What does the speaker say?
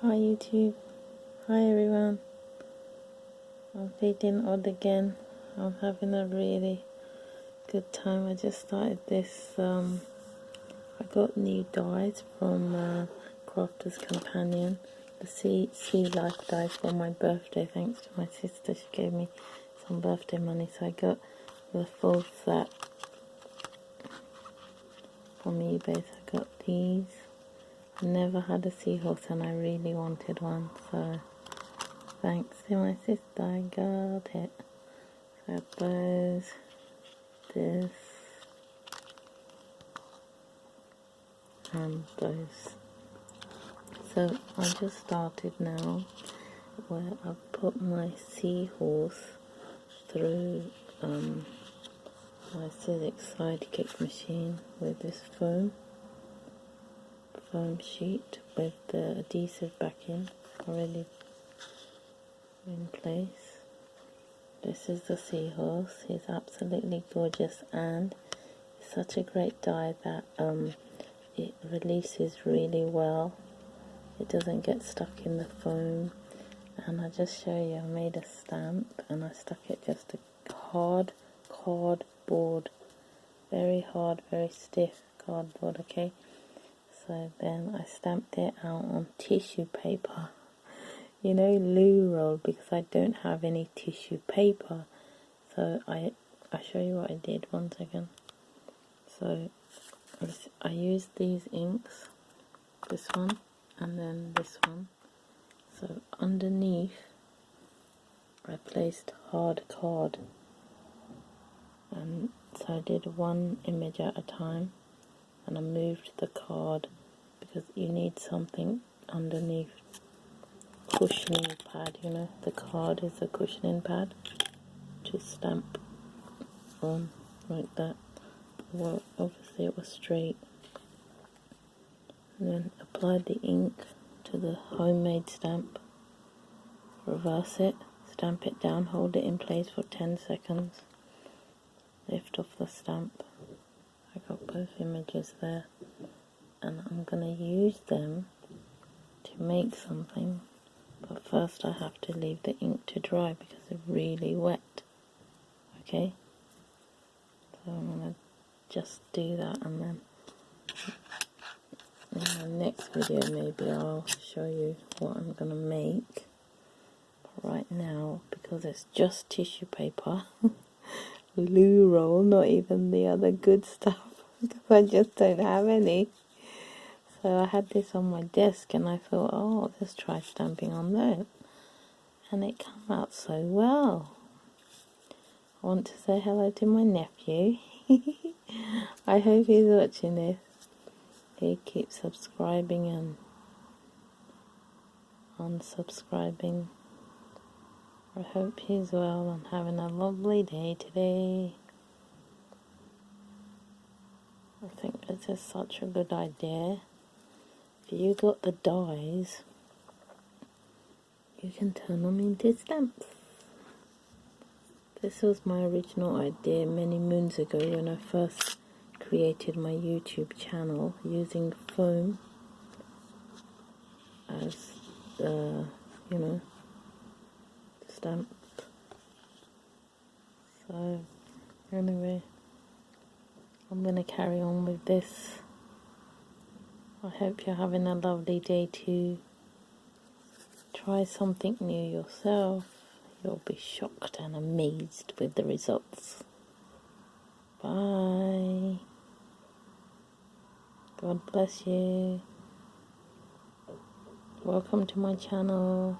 Hi YouTube, hi everyone. I'm feeling odd again. I'm having a really good time. I just started this, I got new dyes from Crafter'S Companion, the sea life dyes for my birthday, thanks to my sister. She gave me some birthday money, so I got the full set from eBay. So I got these. I never had a seahorse and I really wanted one, so thanks to my sister I got it. So I got those, this, and those. So I just started now where I've put my seahorse through my Silex Sidekick machine with this foam sheet with the adhesive backing already in place. This is the seahorse. He's absolutely gorgeous and it's such a great dye that it releases really well. It doesn't get stuck in the foam. And I'll just show you, I made a stamp and I stuck it just to hard cardboard, very hard, very stiff cardboard, okay? So then I stamped it out on tissue paper, you know, loo roll, because I don't have any tissue paper. So I'll show you what I did, 1 second. So I used these inks, this one and then this one. So underneath I placed hard card, and so I did one image at a time and I moved the card because you need something underneath, cushioning pad, you know, the card is a cushioning pad to stamp on like that. Well, obviously it was straight, and then apply the ink to the homemade stamp, reverse it, stamp it down, hold it in place for 10 seconds, lift off the stamp. I got both images there and I'm going to use them to make something, but first I have to leave the ink to dry because it's really wet. Okay, so I'm going to just do that, and then in the next video maybe I'll show you what I'm going to make. But right now, because it's just tissue paper, loo roll, not even the other good stuff, because I just don't have any. So I had this on my desk and I thought, oh, let's try stamping on that. And it came out so well. I want to say hello to my nephew. I hope he's watching this. He keeps subscribing and unsubscribing. I hope he's well and having a lovely day today. I think this is such a good idea. If you got the dyes, you can turn them into stamps. This was my original idea many moons ago when I first created my YouTube channel, using foam as the, you know, stamp. So anyway, I'm going to carry on with this. I hope you're having a lovely day too. Try something new yourself. You'll be shocked and amazed with the results. Bye. God bless you. Welcome to my channel.